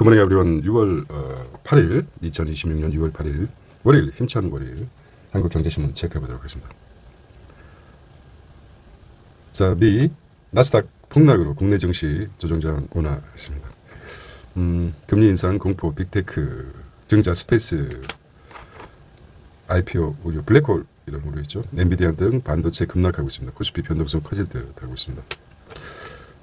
굿모닝 에브리원 6월 8일 2026년 6월 8일 월요일 힘찬 월요일 한국경제신문 체크해보도록 하겠습니다. 자, 미 나스닥 폭락으로 국내 증시 조정장 온화했습니다. 금리 인상 공포 빅테크 증자 스페이스 IPO 우려 블랙홀 이런 우려 있죠. 엔비디아 등 반도체 급락하고 있습니다. 코스피 변동성 커질 듯 하고 있습니다.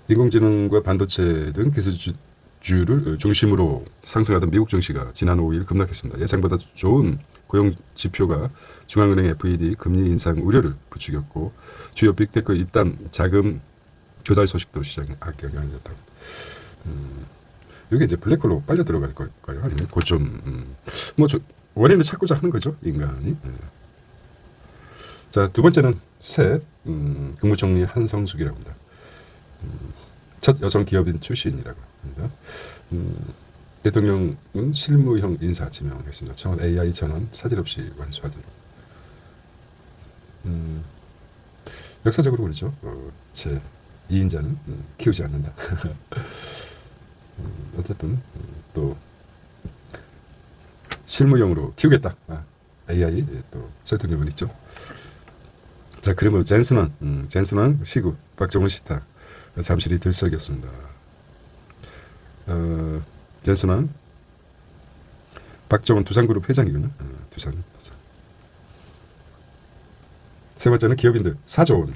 인공지능과 반도체 등 기술주를 중심으로 상승하던 미국 증시가 지난 5일 급락했습니다. 예상보다 좋은 고용 지표가 중앙은행 FED 금리 인상 우려를 부추겼고 주요 빅테크 입단 자금 조달 소식도 시장에 악영향을 줬다고. 이게 이제 블랙홀로 빨려 들어갈 걸까요? 아니면 고점 원인을 찾고자 하는 거죠, 인간이. 자, 두 번째는 새 국무총리 한성숙이라고 합니다. 첫 여성 기업인 출신이라고 합니다. 대통령은 실무형 인사 지명했습니다. 청원 AI 전원 사질 없이 완수하도록. 역사적으로 그렇죠. 제 2인자는 키우지 않는다. 어쨌든 또 실무용으로 키우겠다. AI 또 설득력은 있죠. 자, 그러면 젠슨왕 시구 박정훈 시타 잠실이 들썩였습니다. 젠슨왕 박정훈 두산그룹 회장이군요. 두산. 세 번째는 기업인들 4조 원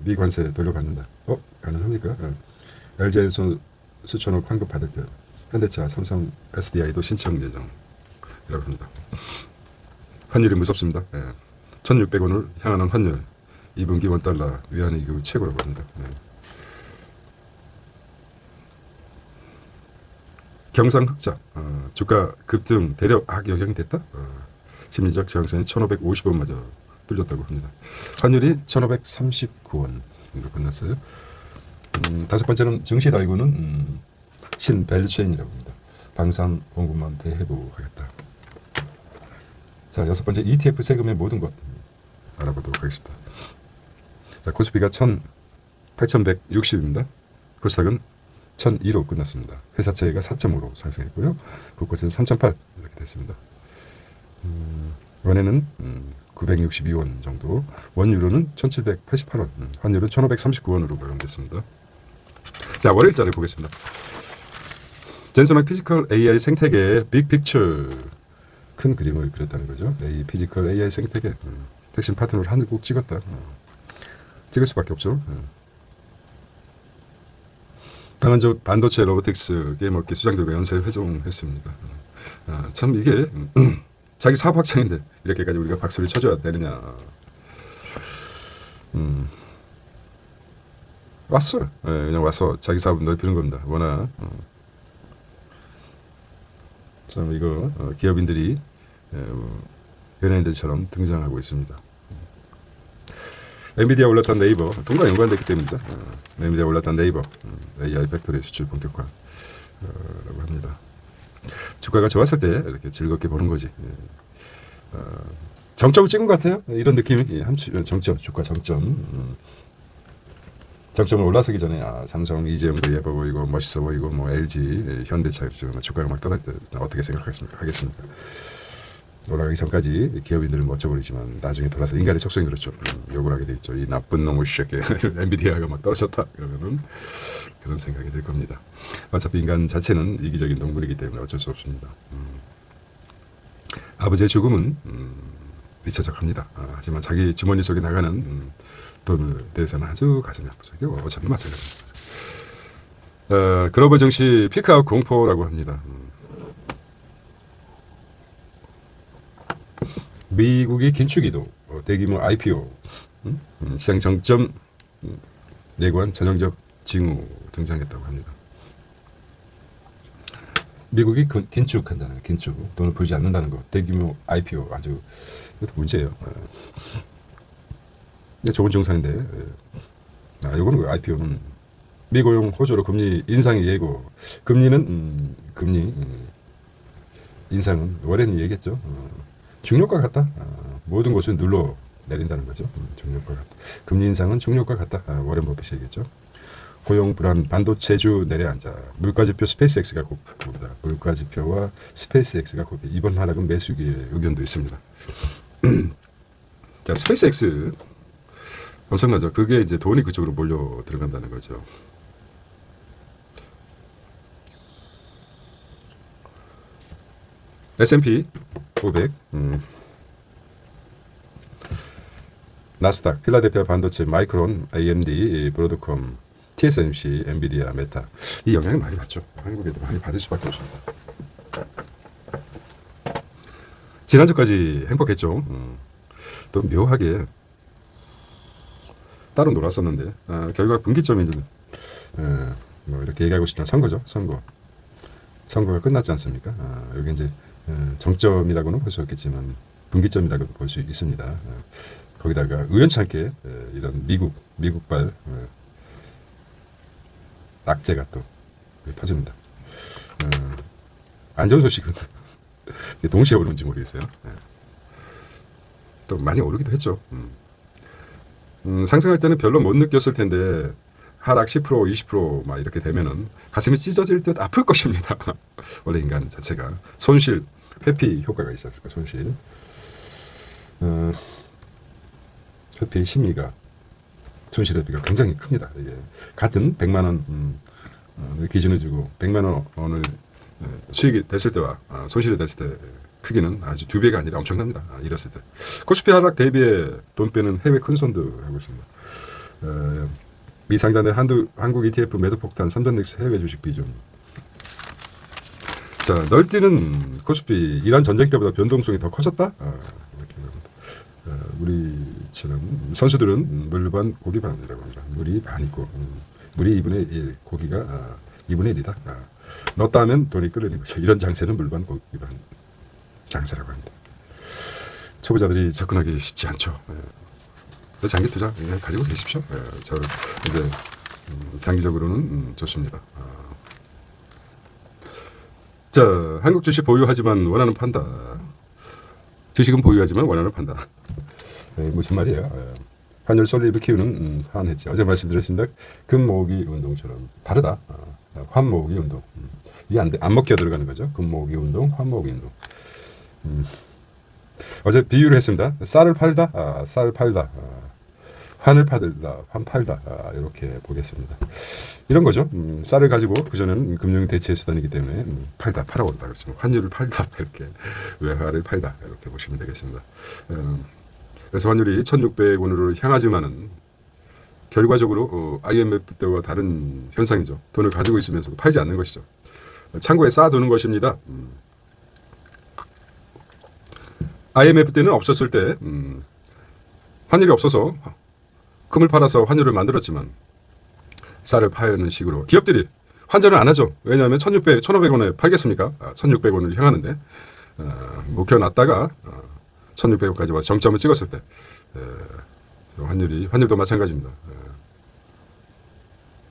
미관세 돌려받는다. 가능합니까? LG에서 수천억 환급 받을 때 현대차, 삼성, SDI도 신청 예정이라고 합니다. 환율이 무섭습니다. 1,600원을 향하는 환율 2분기 원달러 위안이 최고라고 합니다. 경상 흑자 주가 급등 대려 악영향이 됐다. 심리적 저항선이 1,550원마저 뚫렸다고 합니다. 환율이 1,539원으로 끝났어요. 다섯 번째는 증시 달구는 신밸류체인이라고 합니다. 방산 공급만 대회복하겠다. 자, 여섯 번째 ETF 세금의 모든 것 알아보도록 하겠습니다. 자, 코스피가 8,160입니다. 코스닥은 1,002로 끝났습니다. 회사채가 4.5로 상승했고요. 국고채는 3,008 이렇게 됐습니다. 원에는 962원 정도, 원유로는 1,788원, 환율은 1,539원으로 고용됐습니다. 자, 월요일자를 보겠습니다. 젠슨왕 피지컬 AI 생태계의 빅픽처 큰 그림을 그렸다는 거죠. 피지컬 AI 생태계 핵심 파트너를 한국 찍었다. 찍을 수밖에 없죠. 방한적 반도체 로보틱스 게임업계 수장들과 연쇄 회동했습니다. 참 이게 자기 사업 확장인데 이렇게까지 우리가 박수를 쳐줘야 되느냐. 왔어요. 그냥 와서 자기 사업을 넓히는 겁니다. 워낙 참 이거 기업인들이 연예인들처럼 등장하고 있습니다. 엔비디아 올랐던 네이버 돈과 연관됐기 때문이죠. 엔비디아 올랐던 네이버 AI 팩토리 수출 본격화라고 합니다. 주가가 좋았을 때 이렇게 즐겁게 보는 거지. 정점을 찍은 것 같아요. 이런 느낌이 정점, 주가 정점. 정점을 올라서기 전에 삼성, 이재용도 예뻐 보이고 멋있어 보이고 뭐 LG, 현대차 주가가 막 떨어질 때 어떻게 생각하겠습니까? 올라가기 전까지 기업인들은 멋져 보이지만 나중에 돌아서 인간의 속성이 그렇죠. 욕을 하게 돼 있죠. 이 나쁜 놈의 새끼. 엔비디아가 막 떨어졌다. 그러면은 그런 생각이 들 겁니다. 어차피 인간 자체는 이기적인 동물이기 때문에 어쩔 수 없습니다. 아버지의 죽음은 미처적합니다. 하지만 자기 주머니 속에 나가는 돈에 대해서는 아주 가슴이 아프죠. 이거 어차피 마찬가지입니다. 글로벌 증시 피크아웃 공포라고 합니다. 미국이 긴축이도 대규모 IPO 시장 정점 예고한 전형적 징후 등장했다고 합니다. 미국이 긴축한다는 긴축 돈을 풀지 않는다는 것 대규모 IPO 아주 이것도 문제예요. 좋은 증상인데 이거는 IPO는 미고용 호주로 금리 인상의 예고. 금리는 금리 인상은 원래는 얘기했죠. 중력과 같다. 모든 것을 눌러 내린다는 거죠. 중력과 같다. 금리 인상은 중력과 같다. 워렌 버핏이 얘기했죠. 고용 불안 반도체주 내려앉아. 물가지표 스페이스X가 고프다. 물가지표와 스페이스X가 고프. 이번 하락은 매수기의 의견도 있습니다. 자, 스페이스X 엄청나죠. 그게 이제 돈이 그쪽으로 몰려 들어간다는 거죠. S&P 500, 나스닥, 필라델피아 반도체, 마이크론, AMD, 브로드컴, TSMC, 엔비디아, 메타. 이 영향을 많이 받죠. 한국에도 많이 받을 수밖에 없습니다. 지난주까지 행복했죠. 또 묘하게 따로 놀았었는데 결과 분기점이 이제 뭐 이렇게 얘기하고 싶지만 선거죠. 선거가 끝났지 않습니까? 여기 이제 정점이라고는 볼 수 없겠지만 분기점이라고도 볼 수 있습니다. 거기다가 우연찮게 이런 미국발 악재가 또 터집니다. 안 좋은 소식은 동시에 오는지 모르겠어요. 또 많이 오르기도 했죠. 상승할 때는 별로 못 느꼈을 텐데 하락 10% 20% 막 이렇게 되면은 가슴이 찢어질 듯 아플 것입니다. 원래 인간 자체가 손실 회피 효과가 있었을 거예요. 손실 회피 심리가 손실 회피가 굉장히 큽니다. 이게 같은 100만 원 기준을 주고 100만 원을 수익이 됐을 때와 손실이 됐을 때 크기는 아주 2배가 아니라 엄청납니다. 이랬을 때 코스피 하락 대비해 돈 빼는 해외 큰 손도 하고 있습니다. 미상장된 한국 ETF 매도 폭탄, 삼전넥스 해외 주식 비중. 자, 널뛰는 코스피 이란 전쟁 때보다 변동성이 더 커졌다. 이렇게 우리처럼 선수들은 물 반 고기 반이라고 합니다. 물이 반 있고 물이 2분의 1, 고기가 2분의 1이다. 넣었다 하면 돈이 끓는 거죠. 이런 장세는 물 반 고기 반 장세라고 합니다. 초보자들이 접근하기 쉽지 않죠. 장기 투자 가지고 계십시오. 저 이제 장기적으로는 좋습니다. 자, 한국 주식 보유하지만 원하는 판다. 주식은 보유하지만 원하는 판다. 무슨 말이에요? 환율 솔립을 키우는 환해지. 어제 말씀드렸습니다. 금모으기 운동처럼 다르다. 환모으기 운동. 이게 안 먹혀 들어가는 거죠. 금모으기 운동, 환모으기 운동. 어제 비유를 했습니다. 쌀을 팔다, 쌀 팔다. 환을 팔다, 환 팔다. 이렇게 보겠습니다. 이런 거죠. 쌀을 가지고 그전에는 금융 대체 수단이기 때문에 팔다, 팔아온다. 그렇죠. 환율을 팔다, 이렇게 외화를 팔다. 이렇게 보시면 되겠습니다. 그래서 환율이 1,600원으로 향하지만은 결과적으로 IMF 때와 다른 현상이죠. 돈을 가지고 있으면서도 팔지 않는 것이죠. 창고에 쌓아두는 것입니다. IMF 때는 없었을 때 환율이 없어서 금을 팔아서 환율을 만들었지만 쌀을 파는 식으로 기업들이 환전을 안 하죠. 왜냐하면 1,500원에 팔겠습니까? 1,600원을 향하는데 묵혀놨다가 1,600원까지 와 정점을 찍었을 때 환율도 마찬가지입니다.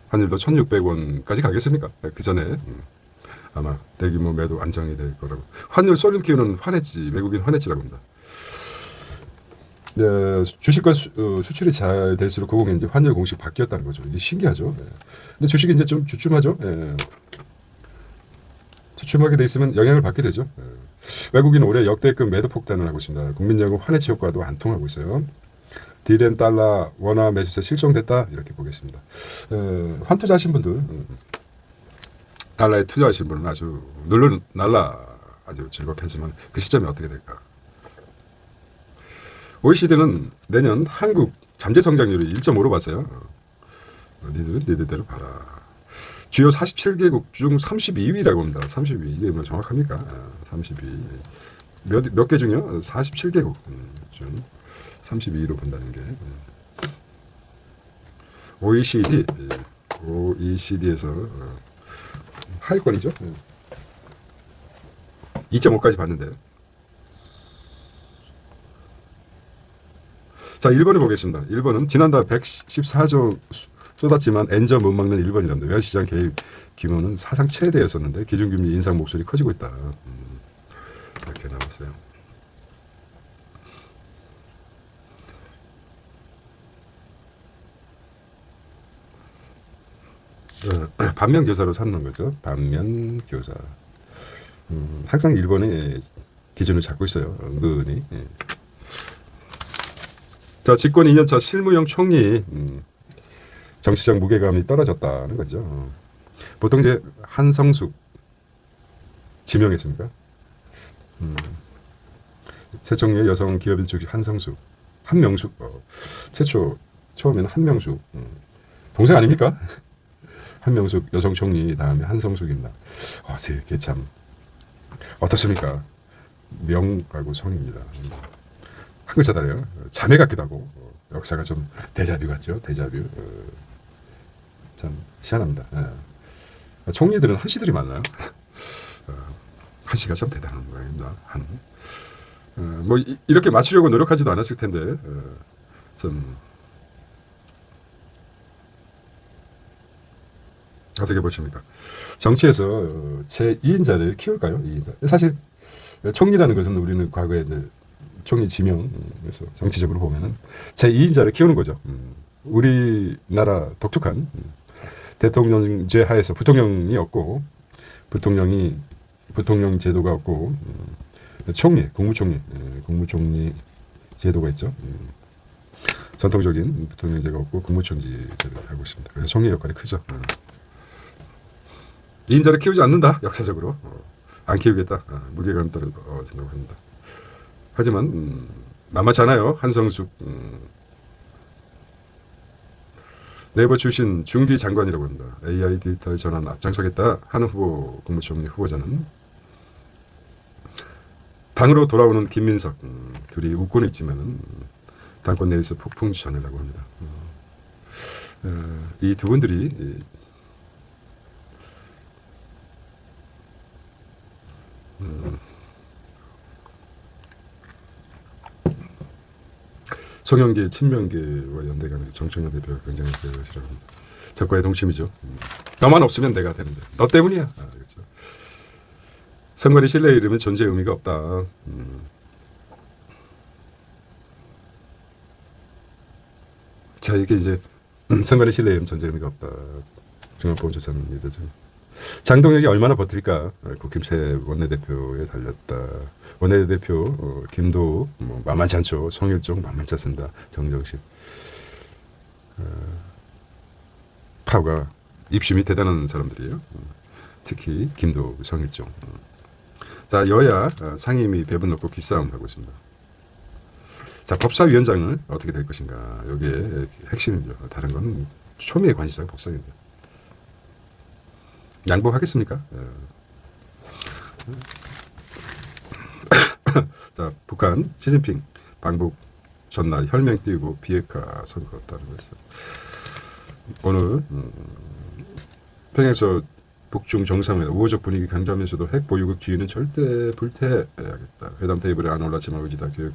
환율도 1,600원까지 가겠습니까? 그 전에 아마 대규모 매도 안정이 될 거라고. 환율 쏠림 키우는 환해지, 외국인 환해지라고 합니다. 주식과 수출이 잘 될수록 그거는 이제 환율 공식 바뀌었다는 거죠. 이게 신기하죠. 근데 주식이 이제 좀 주춤하죠. 주춤하게 돼 있으면 영향을 받게 되죠. 외국인은 올해 역대급 매도 폭탄을 하고 있습니다. 국민연금 환해지 효과도 안 통하고 있어요. 딜앤 달러 원화 매수세 실종됐다 이렇게 보겠습니다. 환투자하신 분들, 달러에 투자하신 분은 아주 날라 아주 즐겁겠지만 그 시점이 어떻게 될까? OECD는 내년 한국 잠재 성장률이 1.5로 봤어요. 니들은 니들대로 봐라. 주요 47개국 중 32위라고 합니다. 32. 이게 뭐 정확합니까? 32. 몇 개 중이요? 47개국 중 32위로 본다는 게. OECD에서 하위권이죠. 2.5까지 봤는데. 자, 일본을 보겠습니다. 일본은 지난달 114조 쏟았지만 엔저 못 막는 일본이랍니다. 외환시장 개입 규모는 사상 최대였었는데 기준금리 인상 목소리 커지고 있다. 이렇게 나왔어요. 반면 교사로 삼는 거죠. 반면 교사. 항상 일본의 기준을 잡고 있어요. 은근히. 예. 자, 집권 2년차 실무형 총리. 정치적 무게감이 떨어졌다는 거죠. 보통 이제 한성숙 지명했습니까? 새 총리의 여성 기업인 즉 한성숙, 한명숙. 처음에는 한명숙. 동생 아닙니까? 한명숙 여성 총리 다음에 한성숙입니다. 되게 참 어떻습니까? 명하고 성입니다. 한 글자 다르요. 자매 같기도 하고 역사가 좀 데자뷰 같죠. 데자뷰. 참 희한합니다. 총리들은 한씨들이 많나요? 한씨가 참 대단한 모양입니다. 뭐 이렇게 맞추려고 노력하지도 않았을 텐데 좀 어떻게 보십니까? 정치에서 제2인자를 키울까요? 2인자. 사실 총리라는 것은 우리는 과거에 총리 지명에서 정치적으로 보면은 제2인자를 키우는 거죠. 우리나라 독특한 대통령제 하에서 부통령이 없고 부통령 제도가 없고 총리, 국무총리 제도가 있죠. 전통적인 부통령제가 없고 국무총리제를 하고 있습니다. 그래서 총리 역할이 크죠. 2인자를 키우지 않는다. 역사적으로 안 키우겠다. 무게감 떨어진다고 합니다. 하지만 만만치 않아요. 한성숙 네이버 출신 중기 장관이라고 합니다. AI 디지털 전환 앞장서겠다 하는 후보 국무총리 후보자는 당으로 돌아오는 김민석 둘이 웃고는 있지만은 당권 내에서 폭풍 전하려고 합니다. 이 두 분들이 송영기 친명계와 연대가면서 정청래 대표가 굉장히 싫어합니다. 적과의 동침이죠. 너만 없으면 내가 되는데 너 때문이야. 그렇죠. 선거리 신뢰 이름은 존재 의미가 없다. 자, 이게 이제 선거리 신뢰 이름 존재 의미가 없다. 중앙보훈조사는 이거죠. 장동혁이 얼마나 버틸까? 국힘새 원내대표에 달렸다. 원내대표 김도 뭐 만만치 않죠. 송일종 만만치 않습니다. 정정식 파워가 입심이 대단한 사람들이에요. 특히 김도, 송일종. 자, 여야 상임위 배분 놓고 기싸움 하고 있습니다. 자, 법사위원장을 어떻게 될 것인가? 여기에 핵심이죠. 다른 건 초미의 관심사가 법사위입니다. 양보하겠습니까? 자, 북한 시진핑 방북 전날 혈맹 띄우고 비핵화 선거였다는 거죠. 오늘 평양에서 북중 정상회담 우호적 분위기 강조하면서도 핵 보유국 지위는 절대 불태해야겠다. 회담 테이블에 안 올랐지만 의지다 교육.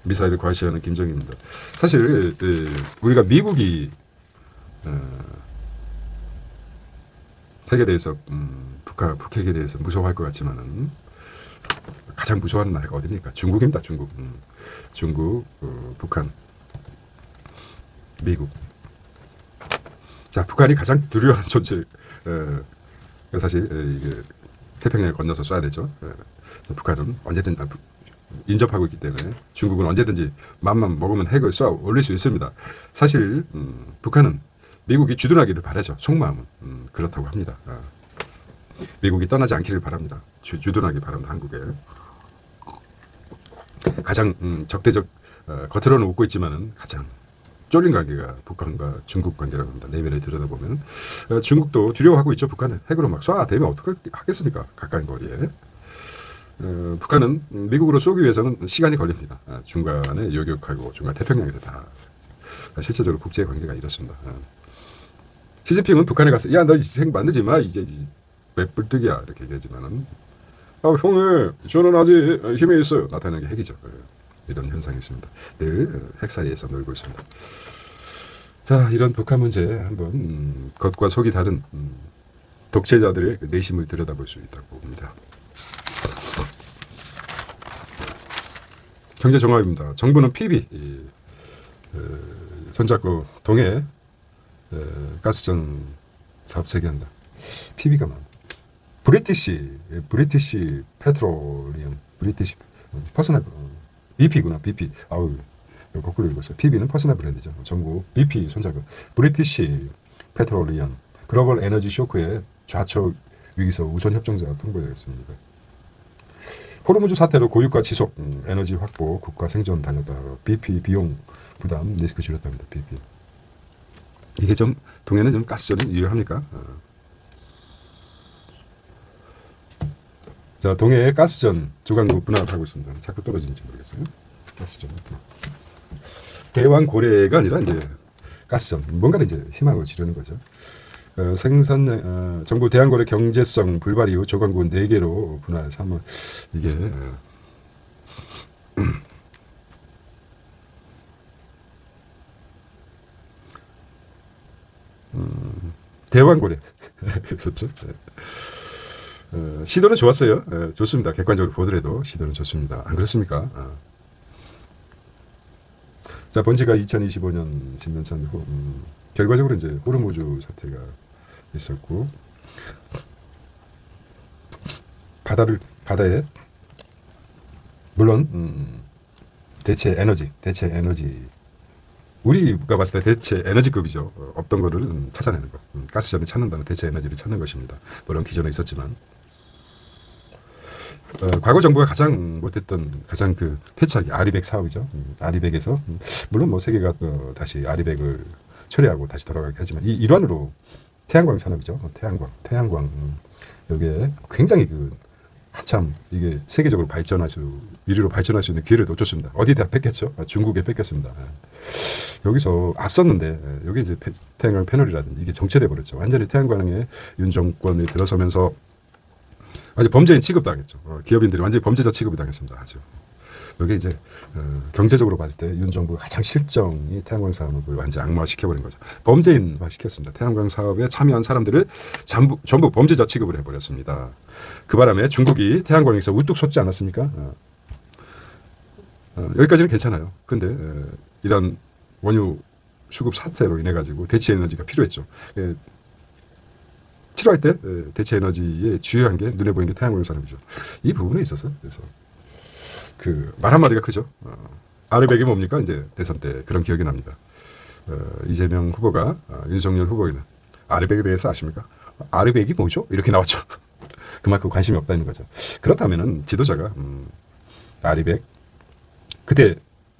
미사일을 과시하는 김정일입니다. 사실 우리가 미국이 핵에 대해서 북핵에 대해서 무서워할 것 같지만은 가장 무서워하는 나라가 어디입니까? 중국입니다. 중국, 북한, 미국. 자, 북한이 가장 두려워하는 존재. 사실 이게 태평양을 건너서 쏴야 되죠. 북한은 언제든 인접하고 있기 때문에 중국은 언제든지 맘만 먹으면 핵을 쏴 올릴 수 있습니다. 사실 북한은 미국이 주둔하기를 바라죠. 속마음은 그렇다고 합니다. 미국이 떠나지 않기를 바랍니다. 주둔하기 바랍니다. 한국에. 가장 적대적 겉으로는 웃고 있지만은 가장 쫄린 관계가 북한과 중국 관계라고 합니다. 내면에 들여다보면 중국도 두려워하고 있죠. 북한을 핵으로 막 쏴대면 어떡하겠습니까? 가까운 거리에. 북한은 미국으로 쏘기 위해서는 시간이 걸립니다. 중간에 요격하고 중간 태평양에서 다 실제적으로 국제 관계가 이렇습니다. 시진핑은 북한에 가서 야, 너 핵 만들지 마. 이제 왜 뿔뜨기야 이렇게 얘기하지만은 형을 저는 아직 힘이 있어요. 나타나는 게 핵이죠. 이런 현상이 있습니다. 늘 핵 사이에서 놀고 있습니다. 자, 이런 북한 문제 한번 겉과 속이 다른 독재자들의 내심을 들여다볼 수 있다고 봅니다. 경제정화입니다. 정부는 PB 손잡고 동해 가스전 사업 재개한다. PB가 많아. 브리티시 페트롤리엄, 브리티시 퍼스널 BP구나. BP. 아우, 거꾸로 읽었어요. PB는 퍼스널 브랜드죠. 전국 BP 손잡고 브리티시 페트롤리엄 글로벌 에너지 쇼크에 좌초 위기서 우선 협정자가 통보되었습니다. 호르무즈 사태로 고유가 지속, 에너지 확보, 국가 생존 달렸다. BP 비용 부담 리스크 줄였답니다. BP. 이게 좀 동해는 좀 가스전이 유효합니까? 자, 동해의 가스전 주간구 분할하고 있습니다. 자꾸 떨어지는지 모르겠어요. 가스전. 대왕 고래가 아니라 이제 가스전. 뭔가를 이제 희망을 지르는 거죠. 생산 정부 대왕고래 경제성 불발 이후 조간구 4개로 분할 3월 이게 대왕고래 그랬었죠. 시도는 좋았어요. 좋습니다. 객관적으로 보더라도 시도는 좋습니다. 안 그렇습니까? 자, 번지가 2025년 신년찬 후 결과적으로 이제 호르무즈 사태가 있었고 바다에 물론 대체 에너지 우리가 봤을 때 대체 에너지급이죠. 없던 거를 찾아내는 거. 가스전을 찾는다는 대체 에너지를 찾는 것입니다. 물론 기존에 있었지만 과거 정부가 가장 못했던 가장 그 패착이 아리백 사업이죠. 아리백에서 물론 뭐 세계가 다시 아리백을 처리하고 다시 돌아가게 하지만 이 일환으로 태양광 산업이죠. 태양광 여기에 굉장히 그 한참 이게 세계적으로 위리로 발전할 수 있는 기회를 놓쳤습니다. 어디다 뺏겼죠? 중국에 뺏겼습니다. 여기서 앞섰는데 여기 이제 태양광 패널이라든지 이게 정체돼 버렸죠. 완전히 태양광에 윤 정권이 들어서면서 아주 범죄인 취급당했죠. 기업인들이 완전히 범죄자 취급이 당했습니다. 아주. 여기 이제 경제적으로 봤을 때 윤 정부가 가장 실정이 태양광 사업을 완전 악마화시켜버린 거죠. 범죄인화 시켰습니다. 태양광 사업에 참여한 사람들을 전부 범죄자 취급을 해버렸습니다. 그 바람에 중국이 태양광에서 우뚝 솟지 않았습니까? 여기까지는 괜찮아요. 근데 이런 원유 수급 사태로 인해 가지고 대체 에너지가 필요했죠. 필요할 때 대체 에너지의 주요한 게 눈에 보이는 게 태양광 산업이죠. 이 부분에 있어서 그래서 그 말 한마디가 크죠. 아르백이 뭡니까? 이제 대선 때 그런 기억이 납니다. 이재명 후보가 윤석열 후보에는 아르백에 대해서 아십니까? 아르백이 뭐죠? 이렇게 나왔죠. 그만큼 관심이 없다는 거죠. 그렇다면은 지도자가 아르백 그때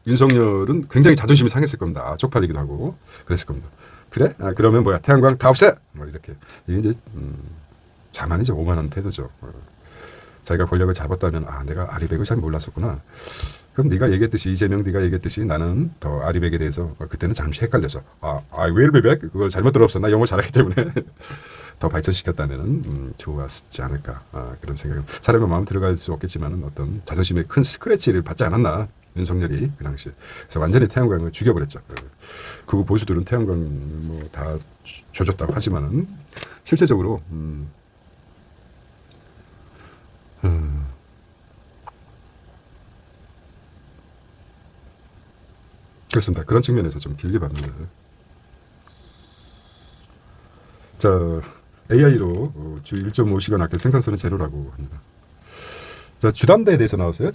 윤석열은 굉장히 자존심이 상했을 겁니다. 쪽팔리기도 하고 그랬을 겁니다. 그래? 그러면 뭐야? 태양광 다 없애! 뭐 이렇게. 이게 이제 자만이죠. 오만한 태도죠. 자기가 권력을 잡았다면 내가 아리백을 잘 몰랐었구나. 그럼 네가 얘기했듯이 이재명 네가 얘기했듯이 나는 더 아리백에 대해서 그때는 잠시 헷갈려서 will be back 그걸 잘못 들었어. 나 영어 잘하기 때문에 더 발전시켰다면 좋았지 않을까. 그런 생각. 사람의 마음 들어갈 수 없겠지만 어떤 자존심에 큰 스크래치를 받지 않았나. 윤석열이 그 당시에. 그래서 완전히 태양광을 죽여버렸죠. 그 보수들은 태양광 뭐 다 조졌다고 하지만은 실제적으로 그렇습니다. 그런 측면에서 좀 길게 봤는데 자 AI로 주 1.5시간 아껴 생산성은 제로라고 합니다. 자 주담대에 대해서 나왔어요.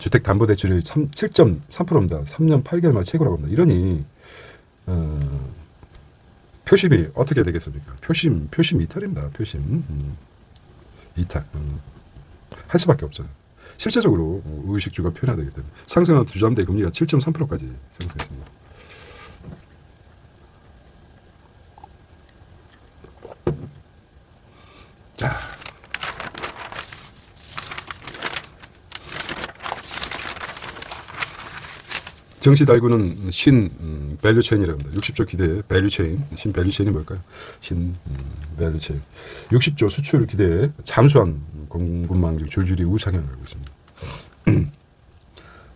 주택담보대출이 7.3%입니다. 3년 8개월 만에 최고라고 합니다. 이러니 표심이 어떻게 되겠습니까? 표심 이탈입니다. 표심 이탈 할 수밖에 없죠. 실제적으로 의식주가 표현화되기 때문에 상승한 주담대 금리가 7.3%까지 상승했습니다. 자. 정시 달구는 신 밸류체인이라고 합니다. 60조 기대에 밸류체인, 신 밸류체인이 뭘까요? 신 밸류체인. 60조 수출 기대에 잠수한 공급망 줄줄이 우상향을 하고 있습니다.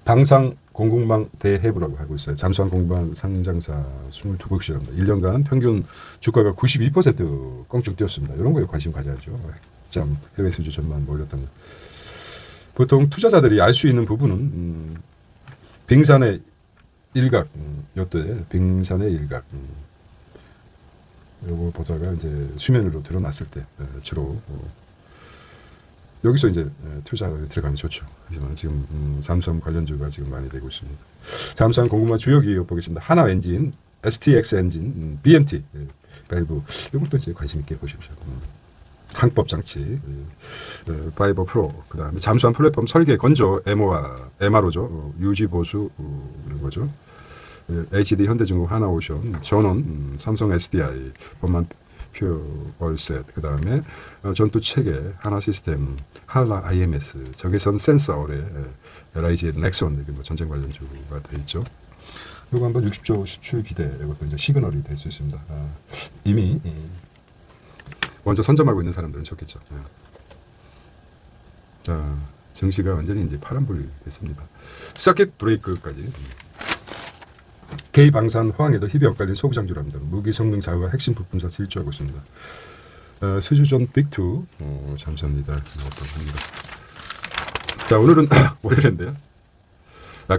방상 공급망 대해부라고 하고 있어요. 잠수한 공급망 상장사 22곳이랍니다. 1년간 평균 주가가 92% 껑충 뛰었습니다. 이런 거에 관심 가져야죠. 핵잠 해외 수주 전망 몰렸다는. 보통 투자자들이 알 수 있는 부분은 빙산의 일각, 요때 빙산의 일각, 요거 보다가 이제 수면으로 드러났을 때 주로 여기서 이제 투자를 들어가면 좋죠. 하지만 지금 잠수함 관련주가 지금 많이 되고 있습니다. 잠수함 공급망 주요 기업 보겠습니다. 하나 엔진, STX 엔진, BMT, 밸브 이것도 이제 관심 있게 보십시오. 항법 장치, 파이버 프로, 그다음에 잠수함 플랫폼 설계 건조 MRO죠. 유지 보수 이런 거죠. HD 현대중공 하나오션, 전원, 삼성 SDI, 법만 퓨얼셋, 그다음에 전투 체계 하나 시스템, 한라 IMS, 적외선 센서 어뢰, LIG 넥슨 이게 뭐 전쟁 관련주가 돼 있죠. 이거 한번 60조 수출 기대 이것도 이제 시그널이 될 수 있습니다. 이미 먼저 선점하고 있는 사람들은 좋겠죠. 자, 증시가 완전히 이제 파란불이 됐습니다. 서킷 브레이크까지. K방산 호황에도 힘이 엇갈린 소부장주랍니다. 무기 성능 좌우와 핵심 부품사 질주하고 있습니다. 수주전 빅2 잠시합니다. 합니다. 자, 오늘은 월요일인데요.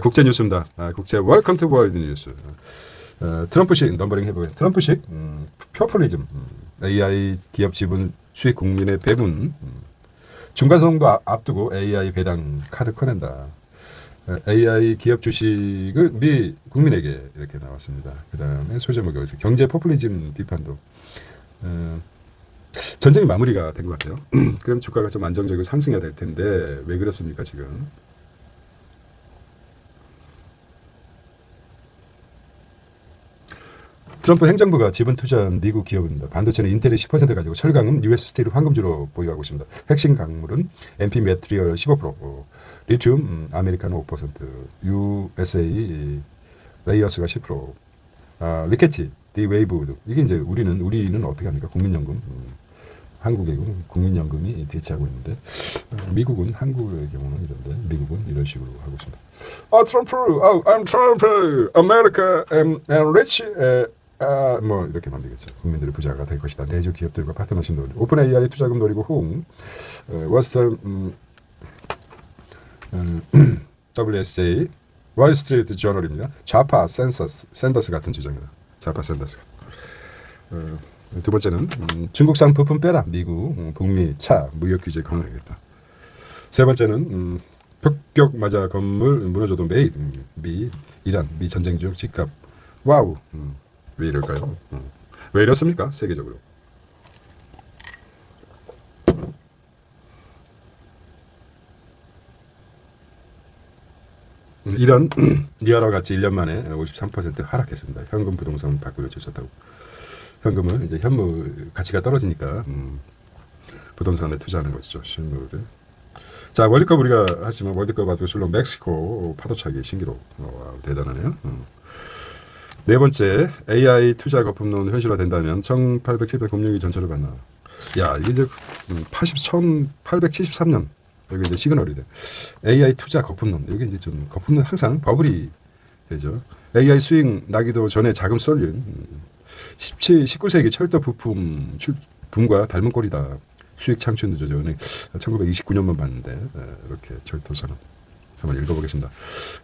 국제 뉴스입니다. 국제 웰컴 투 월드 뉴스. 트럼프식 넘버링 해보게요. 트럼프식 포퓰리즘, AI 기업 지분 수익 국민의 배분, 중간선거 앞두고 AI 배당 카드 꺼낸다. AI 기업 주식을 미 국민에게 이렇게 나왔습니다. 그 다음에 소제목이 경제 포퓰리즘 비판도. 전쟁이 마무리가 된 것 같아요. 그럼 주가가 좀 안정적이고 상승해야 될 텐데 왜 그렇습니까 지금? 트럼프 행정부가 지분 투자한 미국 기업입니다. 반도체는 인텔이 10% 가지고 철강은 US 스틸 황금주로 보유하고 있습니다. 핵심 강물은 MP 매트리얼 15%, 리튬 아메리카노 5%, USA 레이어스가 10%, 리케티, 디웨이브 이게 이제 우리는 어떻게 합니까? 국민연금, 한국의 국민연금이 대체하고 있는데 미국은 한국의 경우는 이런데 미국은 이런 식으로 하고 있습니다. 트럼프, I'm Trump, America and rich. 뭐 이렇게 만들겠죠. 국민들의 부자가 될 것이다. 내주 기업들과 파트너십 노리. 오픈 AI 투자금 노리고 홍, 월스트리트 WSJ, 월스트리트 저널입니다. 좌파 샌더스 같은 주장이다. 좌파 샌더스. 두 번째는 중국산 부품 빼라. 미국, 북미 차 무역 규제 강화하겠다. 세 번째는 폭격 맞아 건물 무너져도 매일 미 이란 미 전쟁 중 집값 와우. 왜 이럴까요? 왜 이렇습니까? 세계적으로. 이런 니아라 같이 1년 만에 53% 하락했습니다. 현금 부동산 바꾸려 주셨다고. 현금은 이제 현물 가치가 떨어지니까 부동산에 투자하는 거죠. 실물을. 자, 월드컵 우리가 하지만 월드컵 앞두고 술로 멕시코 파도차기 신기록. 대단하네요. 네 번째, AI 투자 거품론 현실화된다면 1870 금융위기 전철을 받나. 야, 이게 이제 1873년 여기 이제 시그널이 돼. AI 투자 거품론. 여기 이제 좀 거품론 항상 버블이 되죠. AI 수익 나기도 전에 자금 쏠린 19세기 철도 붐과 닮은 꼴이다. 수익 창출 늦어져. 1929년만 봤는데 이렇게 철도 산업. 한번 읽어보겠습니다.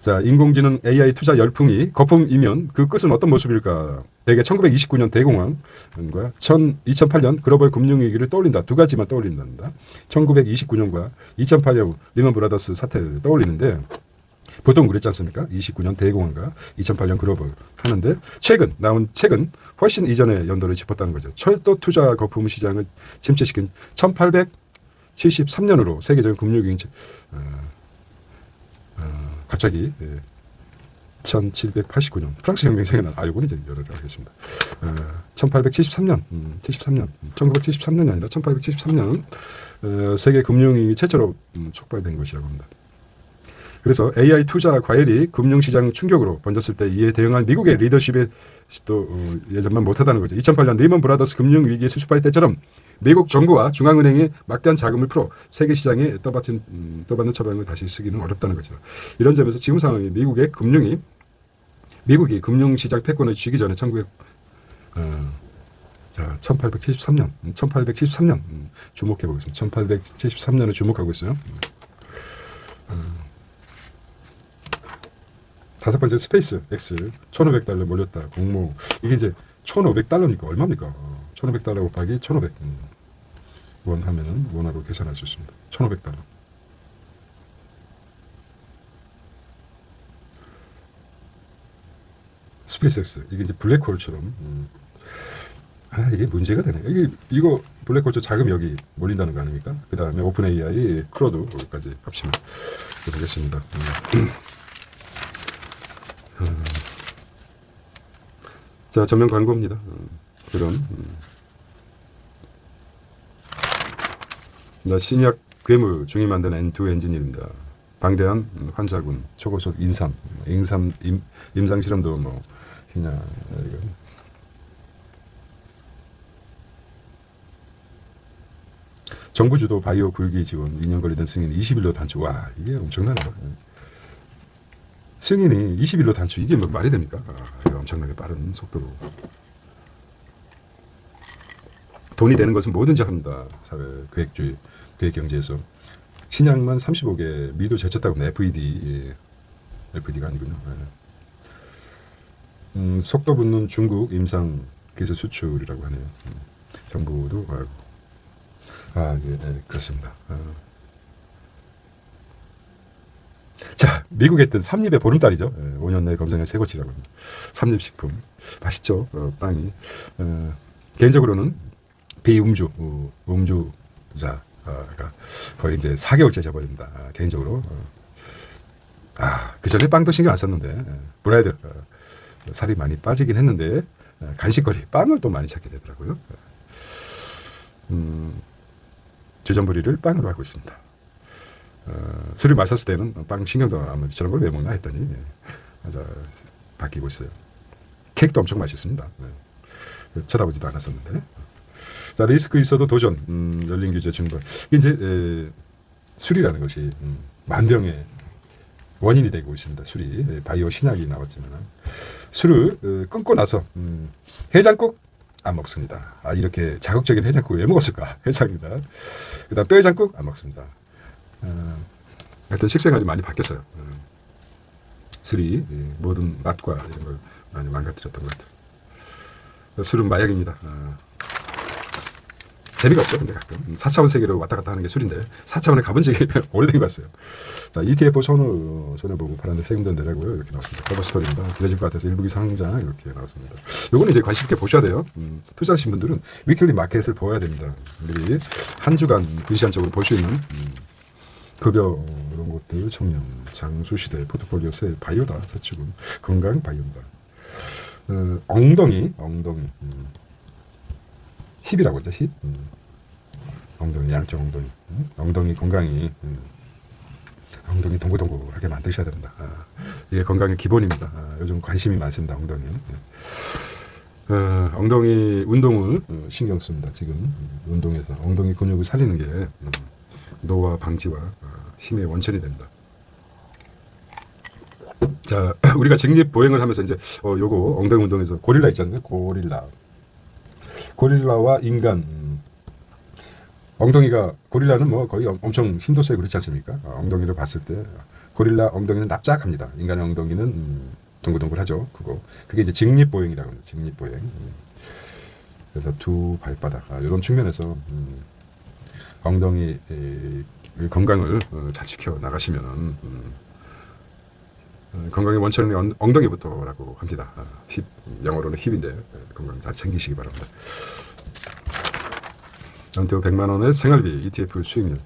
자, 인공지능 AI 투자 열풍이 거품이면 그 끝은 어떤 모습일까? 대개 1929년 대공황과 2008년 글로벌 금융위기를 떠올린다. 두 가지만 떠올린답니다. 1929년과 2008년 리먼 브라더스 사태를 떠올리는데 보통 그랬지 않습니까? 29년 대공황과 2008년 글로벌 하는데 최근 나온 책은 훨씬 이전의 연도를 짚었다는 거죠. 철도 투자 거품 시장을 침체시킨 1873년으로 세계적인 금융위기 갑자기 1789년 프랑스 혁명이 생겨난 이건 이제 열을 하겠습니다. 1873년 1973년이 아니라 1873년 세계 금융위기 최초로 촉발된 것이라고 합니다. 그래서 AI 투자 과열이 금융시장 충격으로 번졌을 때 이에 대응할 미국의 리더십이 또 예전만 못하다는 거죠. 2008년 리먼 브라더스 금융위기 수습할 때처럼 미국 정부와 중앙은행이 막대한 자금을 풀어 세계 시장에 떠받는 처방을 다시 쓰기는 어렵다는 거죠. 이런 점에서 지금 상황이 미국이 금융시장 패권을 쥐기 전에 1873년 주목해 보겠습니다. 1873년을 주목하고 있어요. 다섯 번째 스페이스 X $1,500 몰렸다. 공모 이게 이제 $1,500니까 얼마입니까? $1,500 곱하기 1,500 원 하면은 원화로 계산할 수 있습니다. $1,500. 스페이스X 이게 이제 블랙홀처럼 이게 문제가 되네. 이거 블랙홀처 자금 여기 몰린다는 거 아닙니까? 그 다음에 오픈 AI 크로드까지 합치면 되겠습니다. 자, 전면 광고입니다. 그런 신약 괴물 중이 만든 N2 엔지니어입니다. 방대한 환자군, 초고속 임상 실험도 뭐 그냥 정부 주도 바이오 굴기 지원 2년 걸리던 승인 20일로 단축. 와, 이게 엄청나네요. 승인이 20일로 단축. 이게 뭐 말이 됩니까? 이거 엄청나게 빠른 속도로. 돈이 되는 것은 뭐든지 합니다. 사회 계획주의, 계획 경제에서. 신약만 35개, 미도 제쳤다고 합니다. FED가 아니군요. 속도 붙는 중국 임상 기술 수출이라고 하네요. 정부도 그렇습니다. 자, 미국에 있던 삼립의 보름달이죠. 5년 내 검색량 최고치라고 합니다. 삼립식품 맛있죠. 빵이. 개인적으로는 비음주 음주자가 거의 이제 4개월째 접어듭니다. 개인적으로. 그 전에 빵도 신경 안 썼는데 브레드 살이 많이 빠지긴 했는데 간식거리 빵을 또 많이 찾게 되더라고요. 주전부리를 빵으로 하고 있습니다. 술을 마셨을 때는 빵 신경도 아무 저런 걸 왜 먹나 했더니 바뀌고 있어요. 케이크도 엄청 맛있습니다. 쳐다보지도 않았었는데. 자, 리스크 있어도 도전. 열린 규제 증발. 이제 술이라는 것이 만병의 원인이 되고 있습니다. 술이 바이오 신약이 나왔지만 술을 끊고 나서 해장국 안 먹습니다. 이렇게 자극적인 해장국을 왜 먹었을까? 해장이다. 그다음 뼈해장국 안 먹습니다. 하여튼 식생활이 많이 바뀌었어요. 술이 모든 맛과 이런 걸 많이 망가뜨렸던 것 같아요. 술은 마약입니다. 재미가 없죠. 근데 가끔 4차원 세계로 왔다 갔다 하는 게 술인데 4차원에 가본 적이 오래된 것 같아요. 자, ETF 손해보고 팔았는데 세금도 내라고요. 이렇게 나왔습니다. 커버 스토리입니다. 기대질 것 같아서 일부기 상장 이렇게 나왔습니다. 요거는 이제 관심 있게 보셔야 돼요. 투자하신 분들은 위클리 마켓을 보아야 됩니다. 우리 한 주간 분시한적으로 볼 수 있는 급여 이런 것들 청년, 장수시대, 포트폴리오세, 바이오다, 사치군, 건강 바이오입니다. 엉덩이 힙이라고 하죠. 힙. 엉덩이, 양쪽 엉덩이. 엉덩이 건강이 엉덩이 동글동글하게 만드셔야 됩니다. 이게 건강의 기본입니다. 요즘 관심이 많습니다. 엉덩이. 엉덩이 운동을 신경 씁니다. 지금 운동에서 엉덩이 근육을 살리는 게 노화 방지와 힘의 원천이 됩니다. 자, 우리가 직립 보행을 하면서 이제 요거 엉덩이 운동에서 고릴라 있잖아요. 고릴라와 인간. 엉덩이가 고릴라는 뭐 거의 엄청 힘도 세고 그렇지 않습니까? 엉덩이를 봤을 때 고릴라 엉덩이는 납작합니다. 인간의 엉덩이는 동글동글하죠. 그게 이제 직립보행이라고 합니다. 직립보행. 그래서 두 발바닥 이런 측면에서 엉덩이 건강을 잘 지켜 나가시면 건강의 원천은 엉덩이부터라고 합니다. 힙, 영어로는 힙인데 건강 잘 챙기시기 바랍니다. 연태우 100만 원의 생활비 ETF 수익률.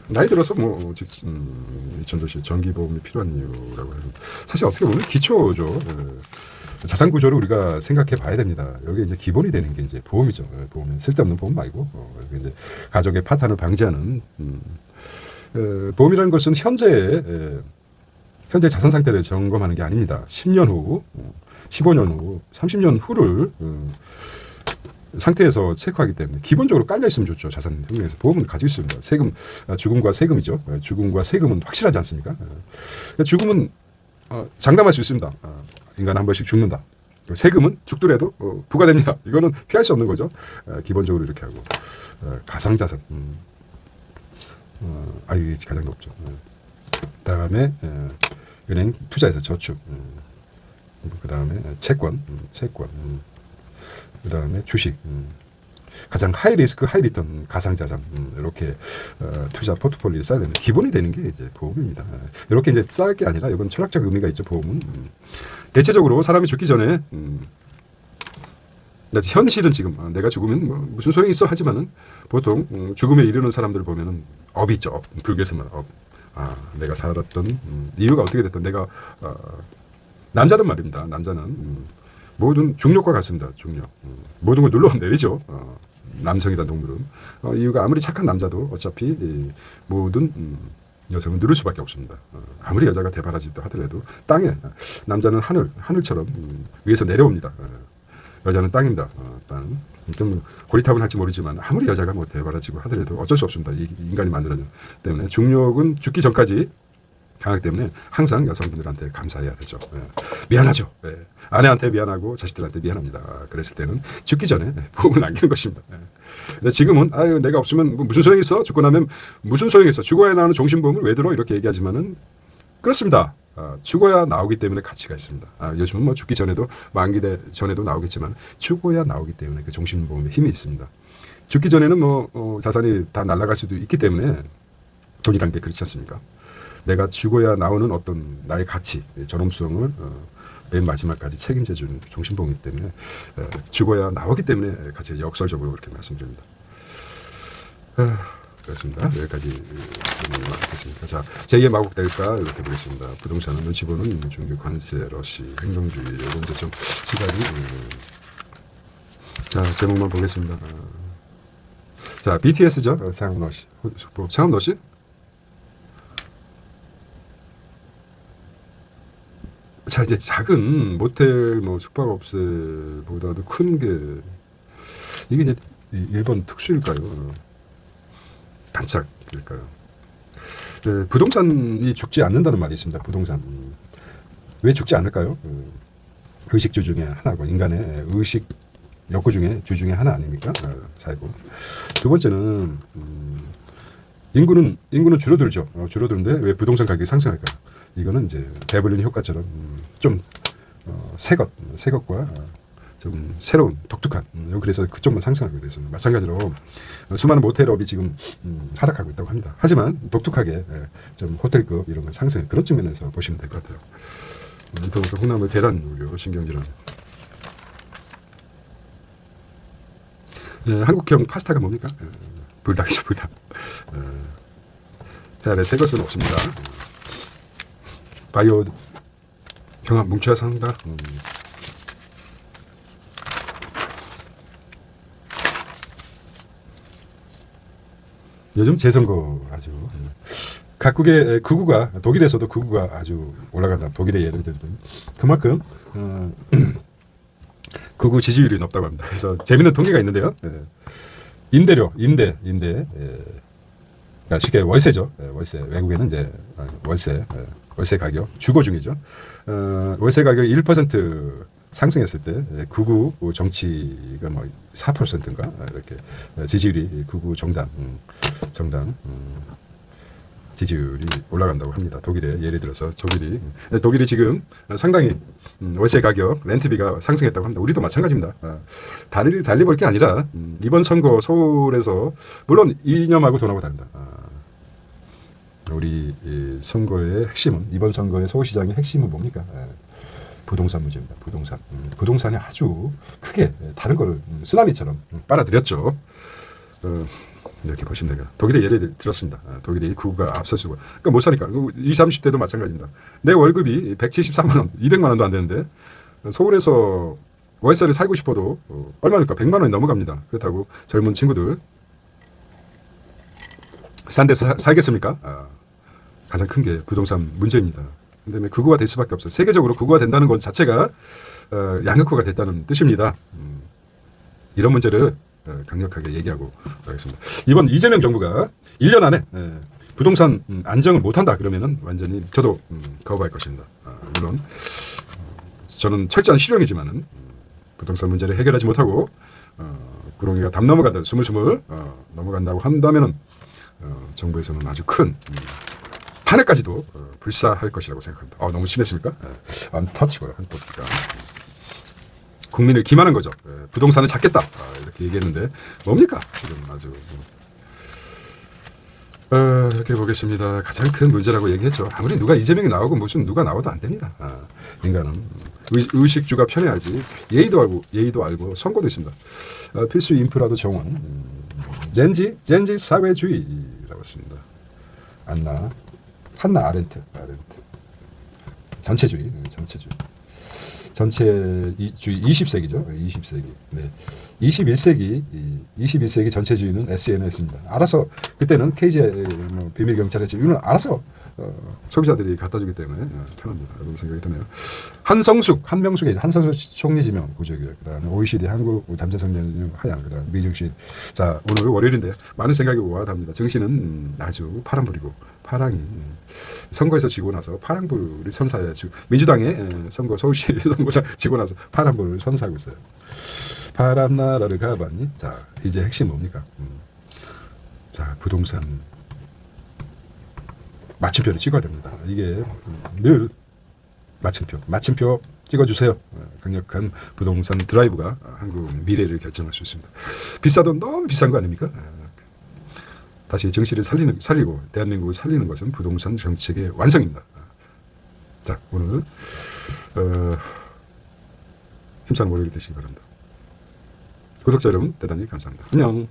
나이 들어서 이천도시 전기보험이 필요한 이유라고 해요. 사실 어떻게 보면 기초죠. 자산 구조를 우리가 생각해 봐야 됩니다. 여기 이제 기본이 되는 게 이제 보험이죠. 보험은 쓸데없는 보험 말고 이제 가족의 파탄을 방지하는 보험이라는 것은 현재 자산 상태를 점검하는 게 아닙니다. 10년 후, 15년 후, 30년 후를 상태에서 체크하기 때문에 기본적으로 깔려 있으면 좋죠. 자산 형성에서 보험은 가지고 있습니다. 세금, 죽음과 세금이죠. 죽음과 세금은 확실하지 않습니까? 죽음은 장담할 수 있습니다. 인간 한 번씩 죽는다. 세금은 죽더라도 부과됩니다. 이거는 피할 수 없는 거죠. 기본적으로 이렇게 하고 가상자산, 이게 가장 높죠. 그다음에 은행 투자에서 저축, 그다음에 채권. 그다음에 주식, 가장 하이 리스크 하이 리턴 가상자산, 이렇게 투자 포트폴리오에 써야 되는 기본이 되는 게 이제 보험입니다. 이렇게 이제 쌓을 게 아니라 이건 철학적 의미가 있죠. 보험은 대체적으로 사람이 죽기 전에 현실은 지금 내가 죽으면 뭐 무슨 소용이 있어 하지만은 보통 죽음에 이르는 사람들을 보면은 업이 있죠. 불교에서 말하는 업. 내가 살았던 이유가 어떻게 됐든 내가 남자든 말입니다. 남자는 모든 중력과 같습니다. 중력. 모든 걸 눌러내리죠. 남성이란 동물은 이유가 아무리 착한 남자도 어차피 모든 여성은 누를 수밖에 없습니다. 아무리 여자가 대바라지도 하더라도 땅에 남자는 하늘처럼 위에서 내려옵니다. 여자는 땅입니다. 땅. 좀 고리탑은 할지 모르지만 아무리 여자가 뭐 대바라지고 하더라도 어쩔 수 없습니다. 이 인간이 만들어진 때문에 중력은 죽기 전까지 강하기 때문에 항상 여성분들한테 감사해야 되죠. 미안하죠. 아내한테 미안하고 자식들한테 미안합니다. 그랬을 때는 죽기 전에 보험을 남기는 것입니다. 근데 지금은 내가 없으면 뭐 무슨 소용이 있어? 죽고 나면 무슨 소용이 있어? 죽어야 나오는 종신보험을 왜 들어? 이렇게 얘기하지만은 그렇습니다. 죽어야 나오기 때문에 가치가 있습니다. 요즘은 뭐 죽기 전에도 만기 전에도 나오겠지만 죽어야 나오기 때문에 그 종신보험에 힘이 있습니다. 죽기 전에는 뭐 자산이 다 날아갈 수도 있기 때문에 돈이란 게 그렇지 않습니까? 내가 죽어야 나오는 어떤 나의 가치, 존엄성을 맨 마지막까지 책임져 주는 종신보험이기 때문에 죽어야 나오기 때문에 가치가 역설적으로 그렇게 말씀드립니다. 그렇습니다. 여기까지 하겠습니다. 자, 제2의 마곡 될까 이렇게 보겠습니다. 부동산은 눈치 보는 중개 관세 러시 행동주의 이런 좀 시각이 자 제목만 보겠습니다. 자 BTS죠. 상암러시 상암러시 자 이제 작은 모텔 뭐 숙박업체보다도 큰 게 이게 이제 일본 특수일까요? 반짝일까요? 부동산이 죽지 않는다는 말이 있습니다. 부동산 왜 죽지 않을까요? 의식주 중에 하나고 인간의 의식 욕구 중에 주 중에 하나 아닙니까? 사이고 두 번째는 인구는 줄어들죠. 줄어드는데 왜 부동산 가격이 상승할까요? 이거는 이제 베블린 효과처럼 좀 새 것과 좀 새로운 독특한 그래서 그쪽만 상승하게 되습니다. 마찬가지로 수많은 모텔업이 지금 하락하고 있다고 합니다. 하지만 독특하게 좀 호텔급 이런 걸 상승 그런 측면에서 보시면 될 것 같아요. 인터넷 홍나무 대란 우려 신경질환. 한국형 파스타가 뭡니까? 불닭이죠 불닭. 대안에 새 것은 없습니다. 바이오 경합 뭉쳐야 산다. 요즘 재선거 아주 각국의 극우가 독일에서도 극우가 아주 올라간다. 독일의 예를 들면 그만큼 극우 지지율이 높다고 합니다. 그래서 재밌는 통계가 있는데요. 임대료 임대 그러니까 쉽게 월세죠. 월세 외국에는 이제 월세 가격 주거 중이죠. 월세 가격이 1% 상승했을 때 극우 정치가 뭐 4%인가 이렇게 지지율이 극우 정당 지지율이 올라간다고 합니다. 독일에 예를 들어서 독일이 지금 상당히 월세 가격 렌트비가 상승했다고 합니다. 우리도 마찬가지입니다. 달리 볼 게 아니라 이번 선거 서울에서 물론 이념하고 돈하고 다릅니다. 우리 선거의 핵심은 이번 선거의 서울시장의 핵심은 뭡니까? 부동산 문제입니다. 부동산이 아주 크게 다른 거를 쓰나미처럼 빨아들였죠. 이렇게 보시면 돼요. 독일의 예를 들었습니다. 독일이 국가 앞서서고 그러니까 못 사니까 20, 30대도 마찬가지입니다. 내 월급이 173만 원, 200만 원도 안 되는데 서울에서 월세를 살고 싶어도 얼마입니까? 100만 원이 넘어갑니다. 그렇다고 젊은 친구들 싼 데서 살겠습니까? 가장 큰 게 부동산 문제입니다. 그다음에 극우화 될 수밖에 없어요. 세계적으로 극우화 된다는 것 자체가 양극화가 됐다는 뜻입니다. 이런 문제를 강력하게 얘기하고 가겠습니다. 이번 이재명 정부가 1년 안에 부동산 안정을 못한다 그러면은 완전히 저도 거부할 것입니다. 물론 저는 철저한 실용이지만은 부동산 문제를 해결하지 못하고 구렁이가 담 넘어가듯 스물스물 넘어간다고 한다면은 정부에서는 아주 큰 탄핵까지도 불사할 것이라고 생각합니다. 너무 심했습니까? untouchable 한 뜻입니다. 국민을 기만한 거죠. 부동산을 찾겠다 이렇게 얘기했는데 뭡니까 지금 아주 이렇게 보겠습니다. 가장 큰 문제라고 얘기했죠. 아무리 누가 이재명이 나오고 무슨 누가 나와도 안 됩니다. 인간은 의식주가 편해야지. 예의도 알고 선거도 있습니다. 필수 인프라도 정원. 젠지 사회주의라고 했습니다. 한나 아렌트. 전체주의. 전체주의 20세기죠. 20세기. 네. 21세기 전체주의는 SNS입니다. 알아서 그때는 KGI 비밀 경찰이었지. 이거는 알아서 소비자들이 갖다 주기 때문에 편합니다. 그런 생각이 드네요. 한명숙 총리 지명 구조개혁. 그다음에 OECD 한국 잠재성장 하향. 그다음 미정신. 자, 오늘 월요일인데 많은 생각이 오가답니다. 정신은 아주 파란불이고 파랑이 선거에서 지고 나서 파란불이 선사해야죠. 민주당의 선거 서울시 선거사 지고 나서 파란불을 선사하고 있어요. 파란 나라를 가봤니? 자, 이제 핵심 뭡니까? 자, 부동산 마침표를 찍어야 됩니다. 이게 늘 마침표 찍어주세요. 강력한 부동산 드라이브가 한국 미래를 결정할 수 있습니다. 비싸도 너무 비싼 거 아닙니까? 다시 정치를 살리고 대한민국을 살리는 것은 부동산 정책의 완성입니다. 자, 오늘 힘찬 월요일 되시기 바랍니다. 구독자 여러분 대단히 감사합니다. 안녕.